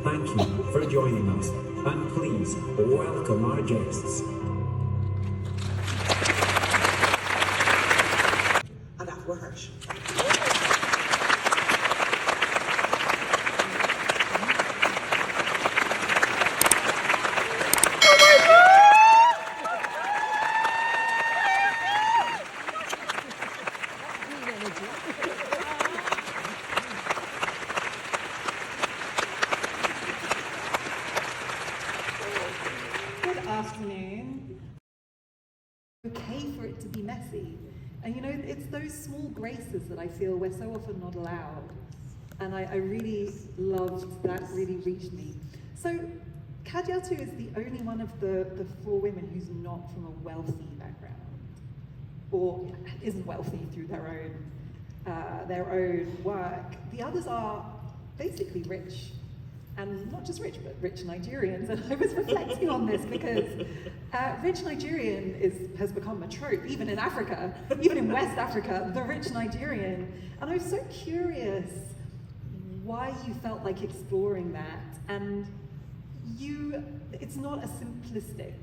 Thank you for joining us, and please welcome our guests. And that were Hirsch. Okay for it to be messy. And you know, it's those small graces that I feel we're so often not allowed. And I really loved that, really reached me. So Kadiatu is the only one of the four women who's not from a wealthy background, or isn't wealthy through their own work. The others are basically rich. And not just rich, but rich Nigerians. And I was reflecting on this because rich Nigerian has become a trope, even in Africa, even in West Africa, the rich Nigerian. And I was so curious why you felt like exploring that. And it's not a simplistic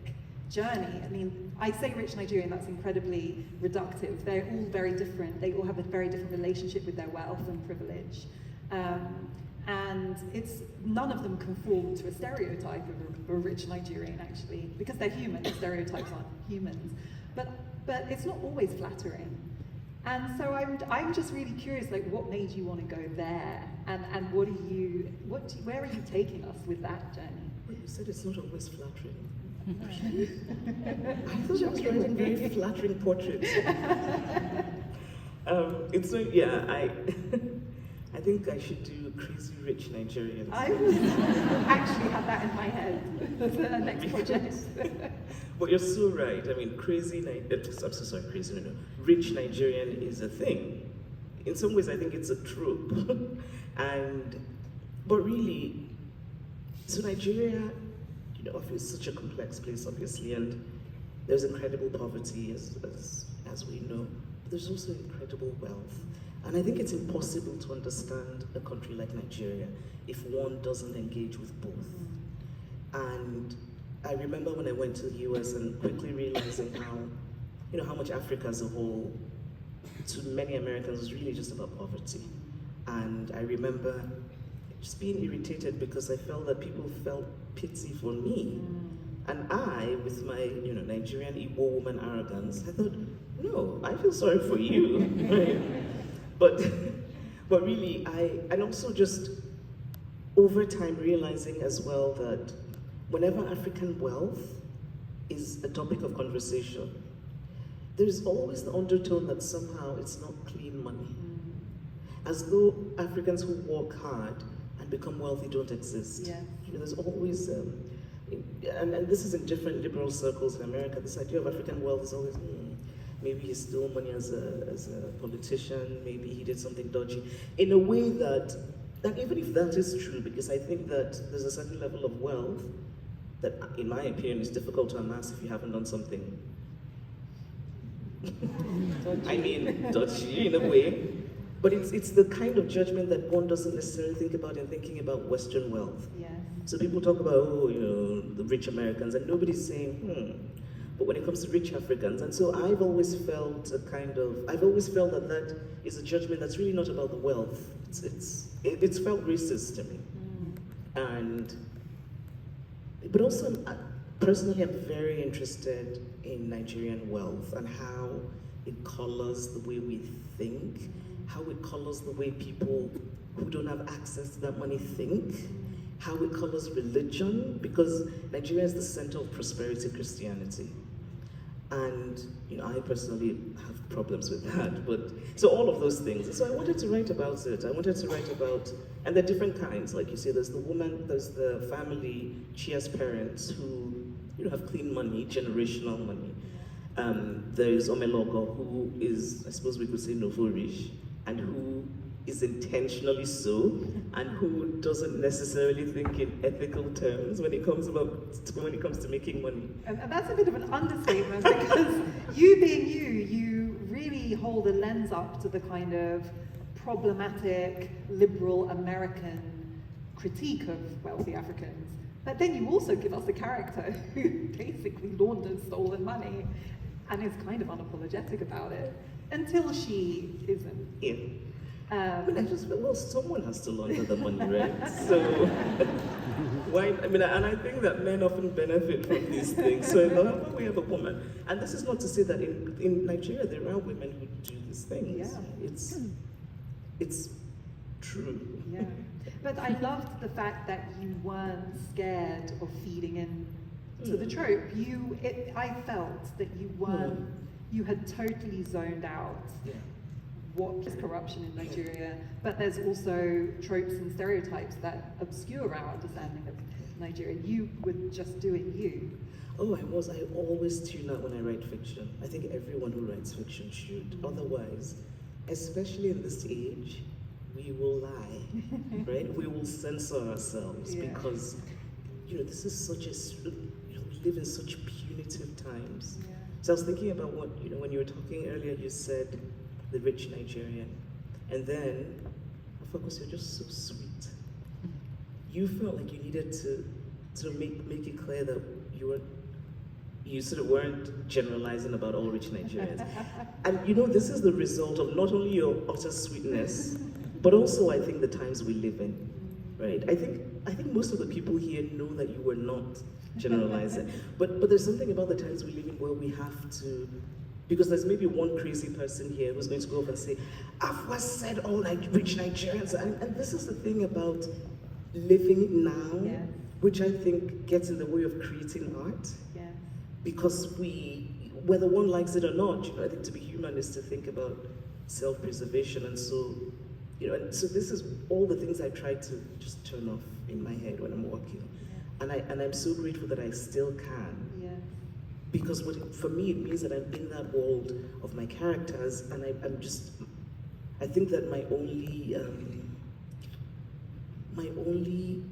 journey. I mean, I say rich Nigerian, that's incredibly reductive. They're all very different. They all have a very different relationship with their wealth and privilege. And none of them conform to a stereotype of a rich Nigerian, actually, because they're human. Stereotypes aren't humans, but it's not always flattering. And so I'm just really curious, like, what made you want to go there, and where are you taking us with that journey? Well, you said it's not always flattering. I thought I was writing very flattering portraits. I think I should do Crazy Rich Nigerians. I actually had that in my head as the next project. But you're so right. I mean, rich Nigerian is a thing. In some ways, I think it's a trope. But really, so Nigeria, is such a complex place, obviously, and there's incredible poverty, as we know, but there's also incredible wealth. And I think it's impossible to understand a country like Nigeria if one doesn't engage with both. And I remember when I went to the US and quickly realizing how much Africa as a whole, to many Americans, was really just about poverty. And I remember just being irritated because I felt that people felt pity for me. And I, with my Nigerian Igbo woman arrogance, I thought, no, I feel sorry for you. Right? But really, and also just over time realizing as well that whenever African wealth is a topic of conversation, there's always the undertone that somehow it's not clean money. As though Africans who work hard and become wealthy don't exist. Yeah. There's always, and this is in different liberal circles in America, this idea of African wealth is always, maybe he stole money as a politician, maybe he did something dodgy. In a way that even if that is true, because I think that there's a certain level of wealth that, in my opinion, is difficult to amass if you haven't done something. I mean, dodgy in a way. But it's the kind of judgment that one doesn't necessarily think about in thinking about Western wealth. Yes. So people talk about, the rich Americans, and nobody's saying, But when it comes to rich Africans, and so I've always felt that is a judgment that's really not about the wealth. It's felt racist to me. But also, personally, I'm very interested in Nigerian wealth and how it colors the way we think, how it colors the way people who don't have access to that money think, how it colors religion, because Nigeria is the center of prosperity Christianity. And I personally have problems with that, but so all of those things. And so I wanted to write about it. And there are different kinds. Like you say, there's the woman, there's the family, she has parents who have clean money, generational money. There's Omelogo, who is, I suppose we could say, Novorish, and who is intentionally so, and who doesn't necessarily think in ethical terms when it comes to making money. And that's a bit of an understatement, because you being you really hold a lens up to the kind of problematic liberal American critique of wealthy Africans. But then you also give us a character who basically launders stolen money and is kind of unapologetic about it, until she isn't. Yeah. I just feel, well, someone has to launder the money, right? So, why? I mean, and I think that men often benefit from these things. So, however, we have a woman, and this is not to say that in Nigeria there are women who do these things. Yeah. It's true. Yeah. But I loved the fact that you weren't scared of feeding in to the trope. I felt that you weren't. You had totally zoned out. Yeah. What is corruption in Nigeria, but there's also tropes and stereotypes that obscure our understanding of Nigeria. You were just doing you. Oh, I was. I always tune out when I write fiction. I think everyone who writes fiction should. Otherwise, especially in this age, we will lie, right? We will censor ourselves because, this is such a, we live in such punitive times. Yeah. So I was thinking about what, when you were talking earlier, you said the rich Nigerian. And then, Afokos, you're just so sweet. You felt like you needed to make it clear that you sort of weren't generalizing about all rich Nigerians. And this is the result of not only your utter sweetness, but also I think the times we live in, right? I think most of the people here know that you were not generalizing. But there's something about the times we live in where we have to, because there's maybe one crazy person here who's going to go up and say, Afwa said all rich Nigerians. And this is the thing about living now, which I think gets in the way of creating art. Yeah. Because whether one likes it or not, I think to be human is to think about self-preservation. And so, and so this is all the things I try to just turn off in my head when I'm working. Yeah. And I'm so grateful that I still can. Yeah. Because for me, it means that I'm in that world of my characters, and I think that my only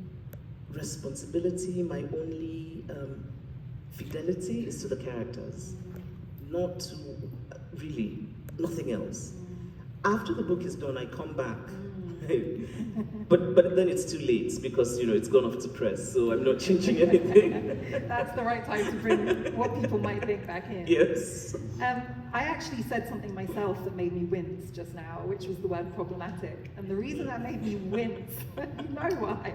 responsibility, my only fidelity is to the characters, not to really, nothing else. After the book is done, I come back. But then it's too late because it's gone off to press, so I'm not changing anything. That's the right time to bring what people might think back in. Yes. I actually said something myself that made me wince just now, which was the word problematic. And the reason that made me wince, you know why?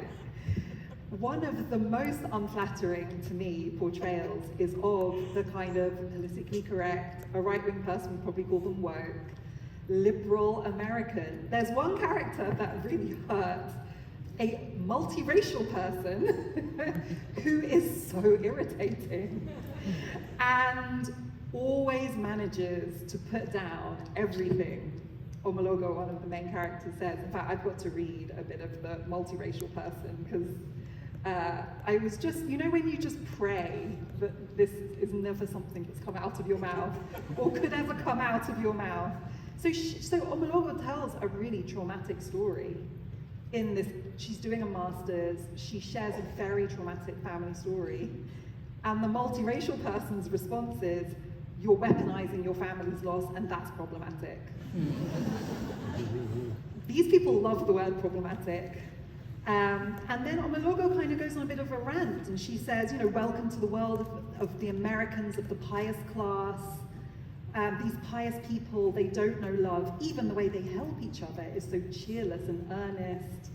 One of the most unflattering to me portrayals is of the kind of politically correct, a right-wing person would probably call them woke, liberal American. There's one character that really hurts, a multiracial person who is so irritating and always manages to put down everything Omologo, one of the main characters, says. In fact, I've got to read a bit of the multiracial person because I was just, when you just pray that this is never something that's come out of your mouth or could ever come out of your mouth. So Omologo tells a really traumatic story in this. She's doing a master's, she shares a very traumatic family story, and the multiracial person's response is, you're weaponizing your family's loss, and that's problematic. These people love the word problematic. And then Omologo kind of goes on a bit of a rant, and she says, welcome to the world of the Americans, of the pious class. These pious people, they don't know love. Even the way they help each other is so cheerless and earnest.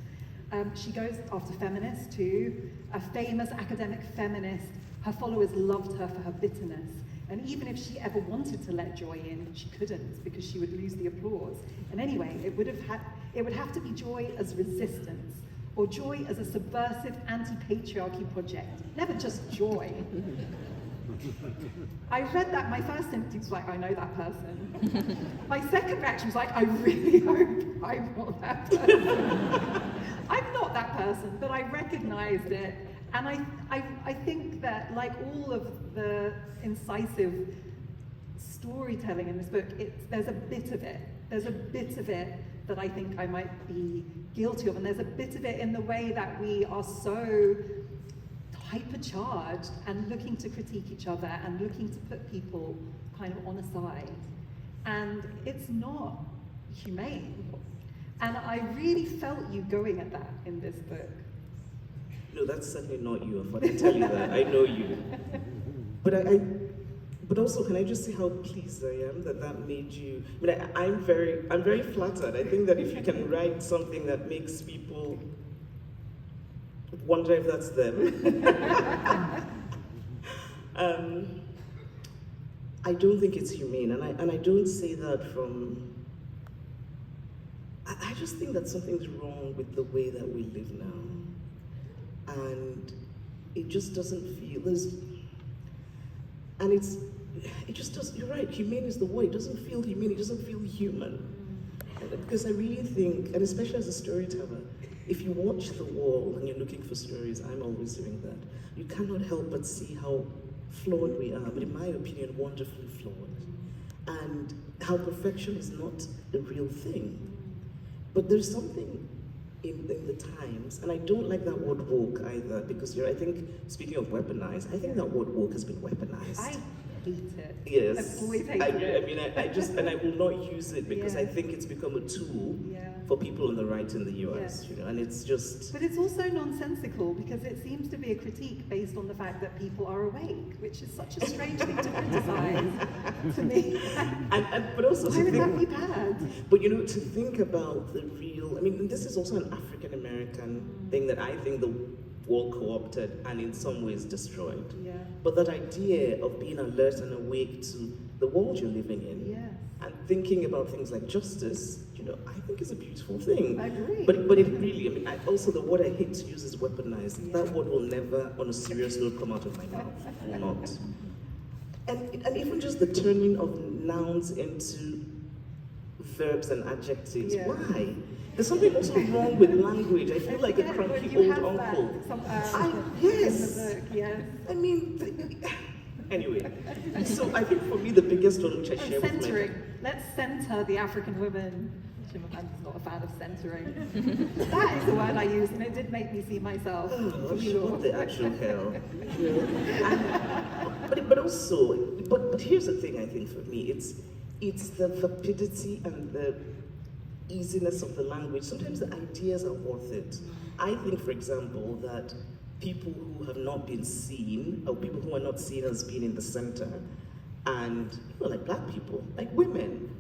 She goes after feminists too. A famous academic feminist, her followers loved her for her bitterness. And even if she ever wanted to let joy in, she couldn't because she would lose the applause. And anyway, it would have to be joy as resistance, or joy as a subversive anti-patriarchy project, never just joy. I read that, my first instinct was like, I know that person. My second reaction was like, I really hope I'm not that person. I'm not that person, but I recognized it. And I think that, like all of the incisive storytelling in this book, there's a bit of it that I think I might be guilty of, and there's a bit of it in the way that we are so hypercharged and looking to critique each other and looking to put people kind of on a side. And it's not humane. And I really felt you going at that in this book. No, that's certainly not you. I can tell you that. I know you. But also, can I just say how pleased I am that made you? I mean, I'm very flattered. I think that if you can write something that makes people wonder if that's them. I don't think it's humane, and I don't say that from. I just think that something's wrong with the way that we live now, and it just doesn't feel and it just doesn't. You're right. Humane is the word. It doesn't feel humane. It doesn't feel human. Because I really think, and especially as a storyteller, if you watch The Wall and you're looking for stories, I'm always doing that. You cannot help but see how flawed we are, but in my opinion, wonderfully flawed, and how perfection is not the real thing. But there's something in the times, and I don't like that word woke either, because I think, speaking of weaponized, I think that word woke has been weaponized. I hate it. Yes. I've always hated it. I mean, I just, and I will not use it because I think it's become a tool for people on the right in the US, and it's just... But it's also nonsensical because it seems to be a critique based on the fact that people are awake, which is such a strange thing to criticize to me. But also why would that be bad? But to think about the real, I mean, this is also an African American thing that I think the war co-opted and in some ways destroyed. Yeah. But that idea of being alert and awake to the world you're living in, and thinking about things like justice, I think is a beautiful thing. I agree. But it really, I mean, also the word I hate to use is weaponized. Yeah. That word will never, on a serious note, come out of my mouth. Will not. And even just the turning of nouns into verbs and adjectives. Yeah. Why? There's something also wrong with language. I feel like a cranky old uncle. Yes. In the book, yes. I mean, anyway. So I think for me the biggest one which I share with centering. Let's center the African women. Chimamanda's not a fan of centering. That is the word I use, and it did make me see myself. Oh, I'm sure. What the actual hell? But also, but here's the thing. I think for me, it's the vapidity and the easiness of the language. Sometimes the ideas are worth it. I think, for example, that people who have not been seen, or people who are not seen as being in the center, and like black people, like women,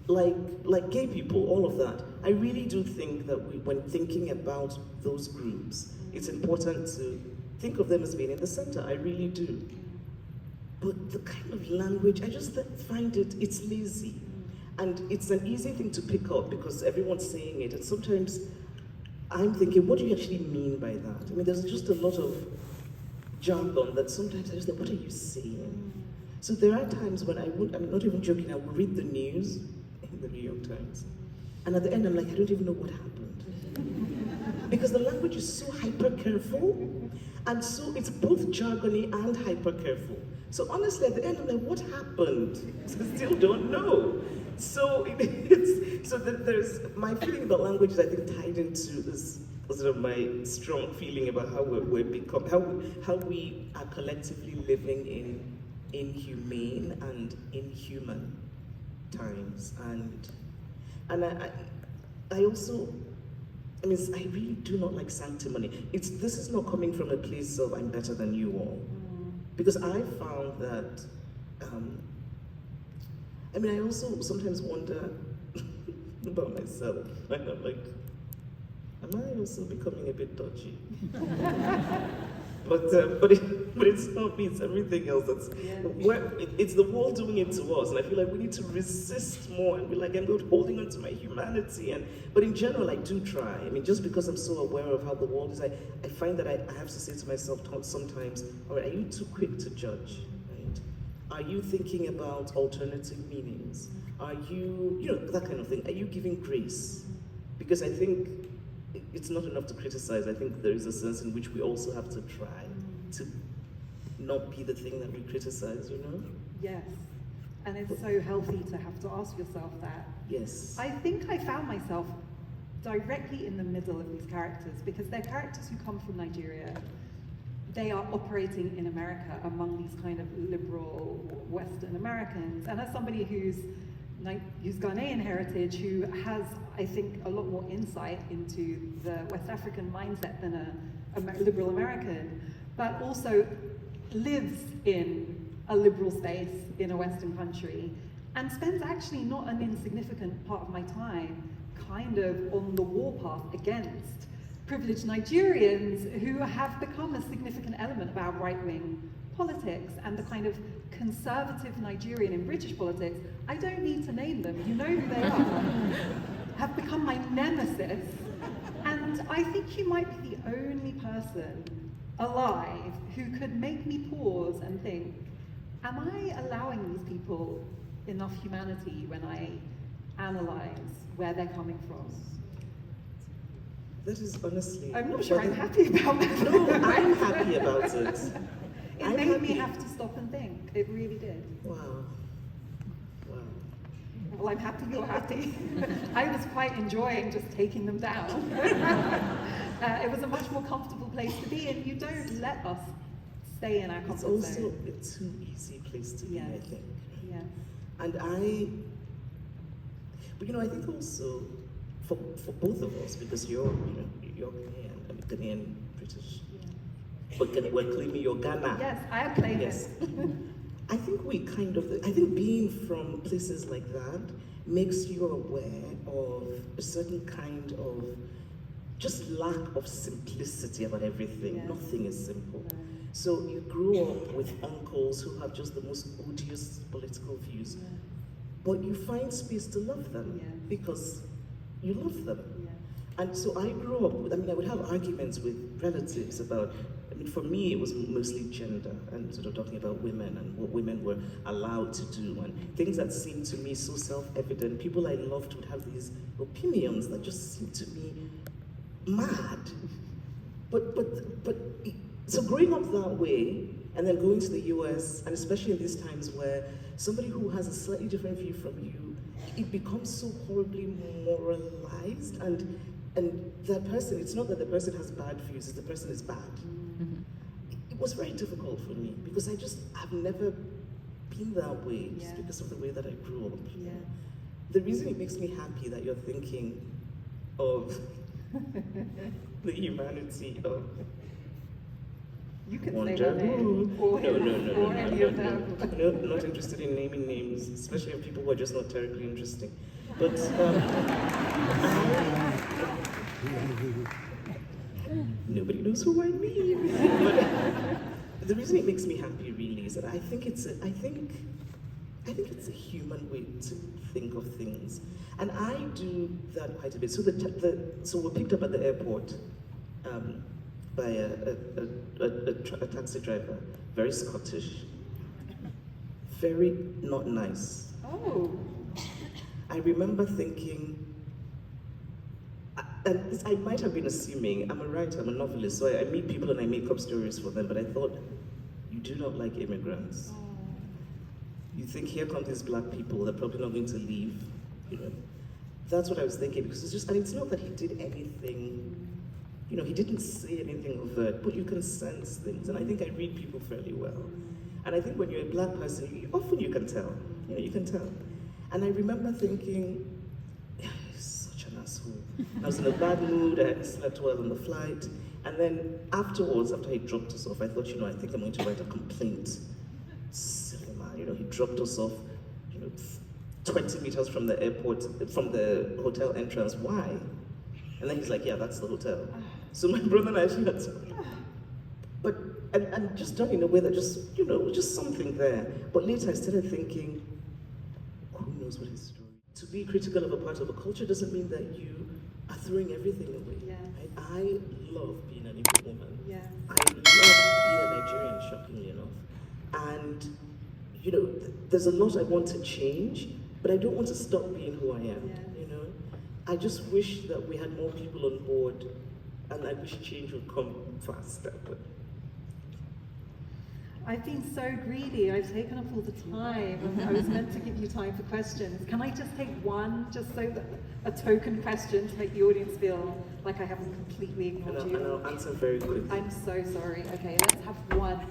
like gay people, all of that. I really do think that when thinking about those groups, it's important to think of them as being in the center. I really do. But the kind of language, I just find it's lazy. And it's an easy thing to pick up because everyone's saying it, and sometimes I'm thinking, what do you actually mean by that? I mean, there's just a lot of jargon that sometimes I just think, what are you saying? So there are times when I'm not even joking, I will read the news in the New York Times, and at the end I'm like, I don't even know what happened. Because the language is so hyper careful, and so it's both jargony and hyper careful. So honestly, at the end I'm like, what happened? I still don't know. So there's my feeling about language is I think tied into this sort of my strong feeling about how how we are collectively living in inhumane and inhuman times, and I also, I mean, I really do not like sanctimony. This is not coming from a place of I'm better than you all, because I found that. I mean, I also sometimes wonder about myself. And I'm like, am I also becoming a bit dodgy? But it's not me, it's everything else. It's the world doing it to us. And I feel like we need to resist more and be like, I'm holding on to my humanity. But in general, I do try. I mean, just because I'm so aware of how the world is, I find that I have to say to myself sometimes, all right, are you too quick to judge? Are you thinking about alternative meanings? Are you, that kind of thing? Are you giving grace? Because I think it's not enough to criticize. I think there is a sense in which we also have to try to not be the thing that we criticize, Yes, and it's so healthy to have to ask yourself that. Yes. I think I found myself directly in the middle of these characters because they're characters who come from Nigeria. They are operating in America among these kind of liberal Western Americans. And as somebody who's Ghanaian heritage, who has, I think, a lot more insight into the West African mindset than liberal American, but also lives in a liberal space in a Western country, and spends actually not an insignificant part of my time kind of on the warpath against privileged Nigerians who have become a significant element of our right-wing politics, and the kind of conservative Nigerian in British politics, I don't need to name them, you know who they are, have become my nemesis. And I think you might be the only person alive who could make me pause and think, am I allowing these people enough humanity when I analyze where they're coming from? That is honestly... I'm not sure I'm happy about that. No, I'm happy about it. It made me have to stop and think. It really did. Wow. Wow. Well, I'm happy you're happy. I was quite enjoying just taking them down. It was a much more comfortable place to be, and you don't let us stay in our comfort zone. It's also a too easy place to be, I think. Yeah. And but I think also for both of us, because you're Ghanaian, I'm Ghanaian British. But we're claiming you're Ghana. Yes, I claim yes. it. I think I think being from places like that makes you aware of a certain kind of just lack of simplicity about everything. Yes. Nothing is simple. No. So you grew up with uncles who have just the most odious political views, but you find space to love them because you love them. Yeah. And so I grew up with, I would have arguments with relatives about, for me, it was mostly gender and sort of talking about women and what women were allowed to do and things that seemed to me so self-evident. People I loved would have these opinions that just seemed to me mad. So growing up that way and then going to the US, and especially in these times where somebody who has a slightly different view from you, it becomes so horribly moralized, and that person, it's not that the person has bad views, it's the person is bad. It was very difficult for me because I've never been that way just because of the way that I grew up. Yeah. The reason it makes me happy that you're thinking of the humanity of you can Wonder say that name, or any of them. No, not interested in naming names, especially of people who are just not terribly interesting. But nobody knows who I mean. But the reason it makes me happy really is that I think it's a human way to think of things, and I do that quite a bit. So we're picked up at the airport by a taxi driver, very Scottish, very not nice. Oh. I remember thinking, and I might have been assuming, I'm a writer, I'm a novelist, so I meet people and I make up stories for them, but I thought, you do not like immigrants. Oh. You think, here come these black people, they're probably not going to leave, That's what I was thinking, because and it's not that he did anything, he didn't say anything overt, but you can sense things, and I think I read people fairly well. And I think when you're a black person, often you can tell, you can tell. And I remember thinking, he's such an asshole. I was in a bad mood, I hadn't slept well on the flight, and then afterwards, after he dropped us off, I thought, I think I'm going to write a complaint. Silly man, he dropped us off, 20 meters from the airport, from the hotel entrance. Why? And then he's like, yeah, that's the hotel. So my brother and I actually had to, and just done in a way that just something there. But later I started thinking, who knows what his story? To be critical of a part of a culture doesn't mean that you are throwing everything away. Yeah. I love being an Igbo woman. Yeah. I love being a Nigerian, shockingly enough. And, there's a lot I want to change, but I don't want to stop being who I am, Yeah. I just wish that we had more people on board, and I wish change would come faster. But I've been so greedy, I've taken up all the time, and I was meant to give you time for questions. Can I just take one, just so that a token question to make the audience feel like I haven't completely ignored you? And I'll answer very quickly. I'm so sorry. Okay, let's have one.